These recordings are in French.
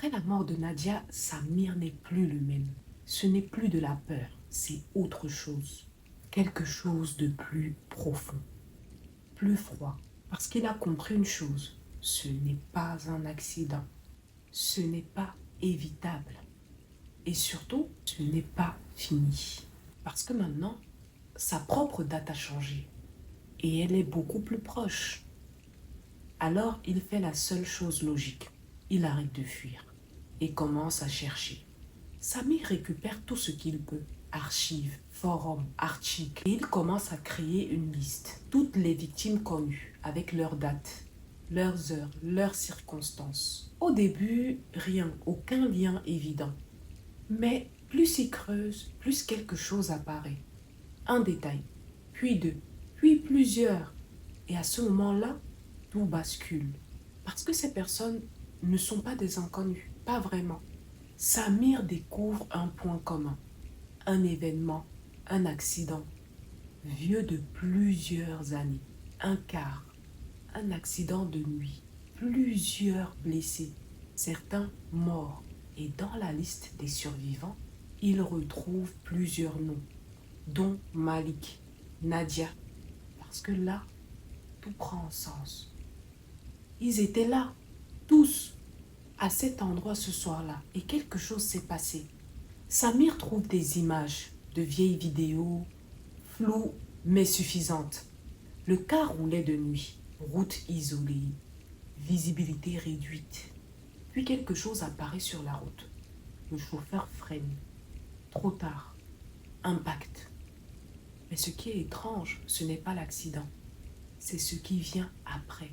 Après la mort de Nadia, Samir n'est plus le même. Ce n'est plus de la peur, c'est autre chose. Quelque chose de plus profond, plus froid. Parce qu'il a compris une chose, ce n'est pas un accident. Ce n'est pas évitable. Et surtout, ce n'est pas fini. Parce que maintenant, sa propre date a changé. Et elle est beaucoup plus proche. Alors, il fait la seule chose logique. Il arrête de fuir et commence à chercher. Samir récupère tout ce qu'il peut. Archives, forums, articles. Et il commence à créer une liste. Toutes les victimes connues, avec leurs dates, leurs heures, leurs circonstances. Au début, rien, aucun lien évident. Mais plus il creuse, plus quelque chose apparaît. Un détail, puis deux, puis plusieurs. Et à ce moment-là, tout bascule. Parce que ces personnes ne sont pas des inconnus, pas vraiment. Samir découvre un point commun, un événement, un accident, vieux de plusieurs années, un quart, un accident de nuit, plusieurs blessés, certains morts. Et dans la liste des survivants, il retrouve plusieurs noms, dont Malik, Nadia, parce que là, tout prend sens. Ils étaient là, tous, à cet endroit ce soir-là, et quelque chose s'est passé. Samir trouve des images de vieilles vidéos, floues mais suffisantes. Le car roulait de nuit, route isolée, visibilité réduite. Puis quelque chose apparaît sur la route. Le chauffeur freine. Trop tard. Impact. Mais ce qui est étrange, ce n'est pas l'accident. C'est ce qui vient après.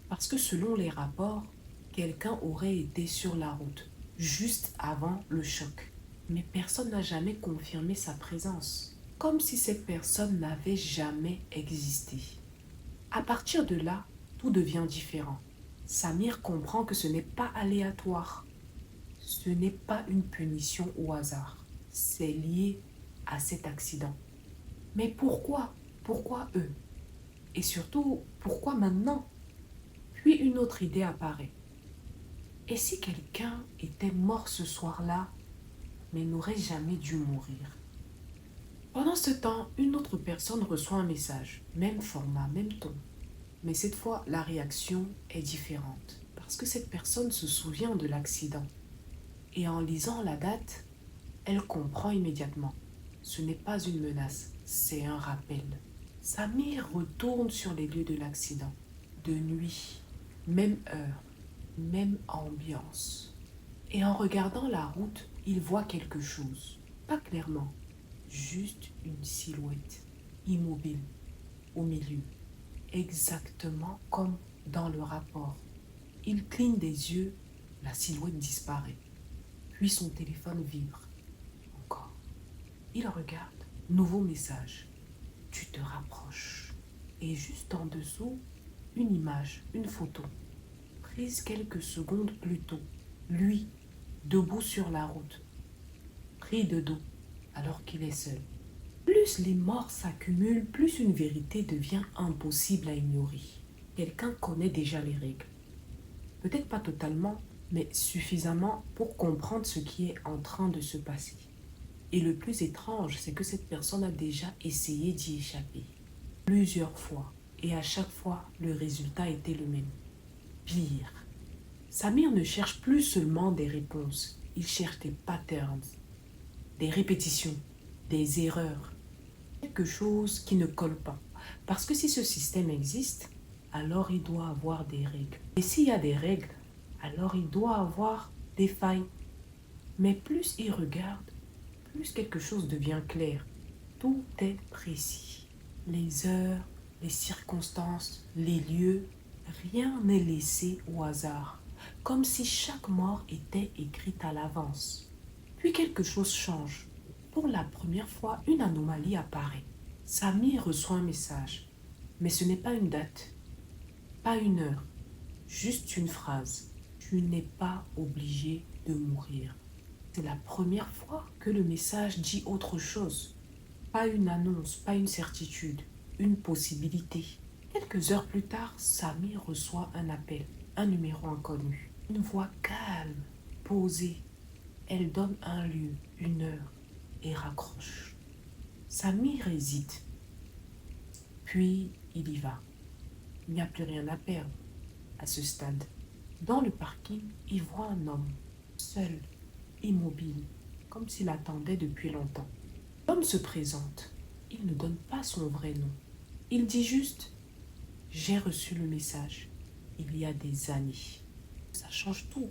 Parce que selon les rapports, quelqu'un aurait été sur la route, juste avant le choc. Mais personne n'a jamais confirmé sa présence. Comme si cette personne n'avait jamais existé. À partir de là, tout devient différent. Samir comprend que ce n'est pas aléatoire. Ce n'est pas une punition au hasard. C'est lié à cet accident. Mais pourquoi? Pourquoi eux? Et surtout, pourquoi maintenant? Puis une autre idée apparaît. Et si quelqu'un était mort ce soir-là, mais n'aurait jamais dû mourir? Pendant ce temps, une autre personne reçoit un message, même format, même ton. Mais cette fois, la réaction est différente, parce que cette personne se souvient de l'accident. Et en lisant la date, elle comprend immédiatement. Ce n'est pas une menace, c'est un rappel. Samir retourne sur les lieux de l'accident. De nuit, même heure, même ambiance. Et en regardant la route, il voit quelque chose. Pas clairement, juste une silhouette, immobile, au milieu. Exactement comme dans le rapport. Il cligne des yeux, la silhouette disparaît. Puis son téléphone vibre. Encore. Il regarde. Nouveau message. Tu te rapproches. Et juste en dessous, une image, une photo. Prise quelques secondes plus tôt. Lui, debout sur la route. Pris de dos, alors qu'il est seul. Plus les morts s'accumulent, plus une vérité devient impossible à ignorer. Quelqu'un connaît déjà les règles. Peut-être pas totalement, mais suffisamment pour comprendre ce qui est en train de se passer. Et le plus étrange, c'est que cette personne a déjà essayé d'y échapper. Plusieurs fois. Et à chaque fois, le résultat était le même. Pire. Samir ne cherche plus seulement des réponses. Il cherche des patterns, des répétitions, des erreurs. Quelque chose qui ne colle pas. Parce que si ce système existe, alors il doit avoir des règles. Et s'il y a des règles, alors il doit avoir des failles. Mais plus il regarde, plus quelque chose devient clair. Tout est précis. Les heures, les circonstances, les lieux, rien n'est laissé au hasard. Comme si chaque mort était écrite à l'avance. Puis quelque chose change. Pour la première fois, une anomalie apparaît. Samir reçoit un message. Mais ce n'est pas une date, pas une heure, juste une phrase. Tu n'es pas obligé de mourir. C'est la première fois que le message dit autre chose. Pas une annonce, pas une certitude, une possibilité. Quelques heures plus tard, Samir reçoit un appel, un numéro inconnu. Une voix calme, posée. Elle donne un lieu, une heure et raccroche. Samir hésite. Puis il y va. Il n'y a plus rien à perdre à ce stade. Dans le parking, il voit un homme, seul, immobile, comme s'il attendait depuis longtemps. L'homme se présente. Il ne donne pas son vrai nom. Il dit juste: j'ai reçu le message il y a des années. Ça change tout.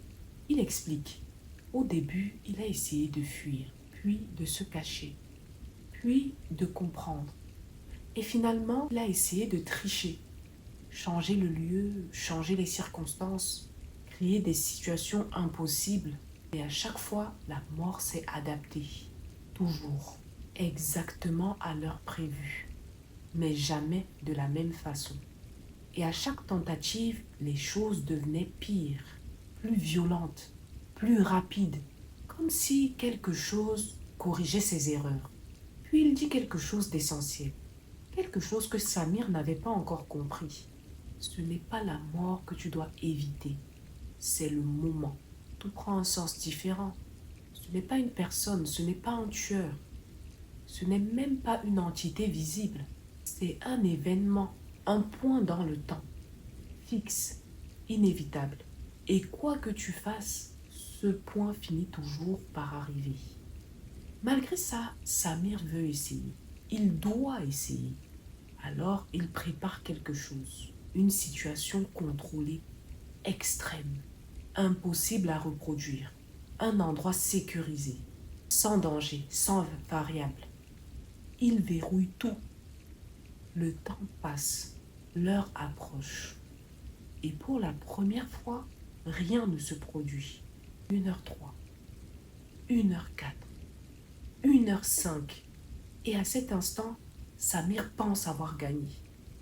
Il explique. Au début, il a essayé de fuir, puis de se cacher, puis de comprendre. Et finalement, il a essayé de tricher, changer le lieu, changer les circonstances, créer des situations impossibles. Et à chaque fois, la mort s'est adaptée. Toujours, exactement à l'heure prévue, mais jamais de la même façon. Et à chaque tentative, les choses devenaient pires, plus violentes, plus rapides, comme si quelque chose corrigeait ses erreurs. Puis il dit quelque chose d'essentiel, quelque chose que Samir n'avait pas encore compris. Ce n'est pas la mort que tu dois éviter, c'est le moment. Tout prend un sens différent. Ce n'est pas une personne, ce n'est pas un tueur, ce n'est même pas une entité visible. C'est un événement, un point dans le temps, fixe, inévitable. Et quoi que tu fasses, ce point finit toujours par arriver. Malgré ça, Samir veut essayer. Il doit essayer. Alors, il prépare quelque chose. Une situation contrôlée, extrême, impossible à reproduire. Un endroit sécurisé, sans danger, sans variable. Il verrouille tout. Le temps passe, l'heure approche. Et pour la première fois, rien ne se produit. 1h03, 1h04, 1h05. Et à cet instant, Samir pense avoir gagné.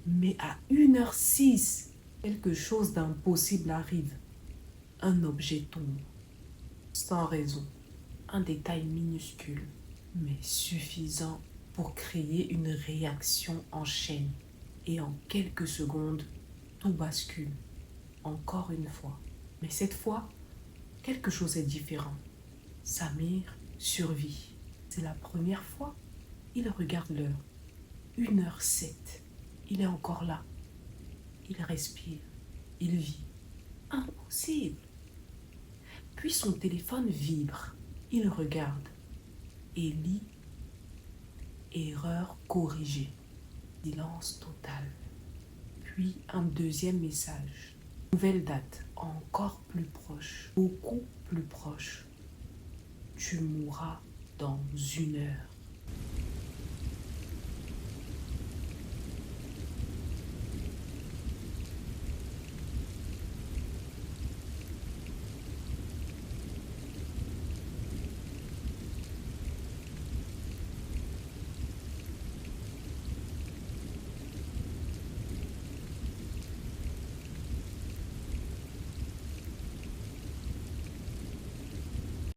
Mais à 1h06, quelque chose d'impossible arrive. Un objet tombe, sans raison. Un détail minuscule, mais suffisant pour créer une réaction en chaîne. Et en quelques secondes, tout bascule. Encore une fois. Mais cette fois, quelque chose est différent. Samir survit. C'est la première fois. Il regarde l'heure. 1h07. Il est encore là. Il respire. Il vit. Impossible. Puis son téléphone vibre. Il regarde et lit: erreur corrigée. Silence total. Puis un deuxième message. Nouvelle date, encore plus proche, beaucoup plus proche. Tu mourras dans 1 heure.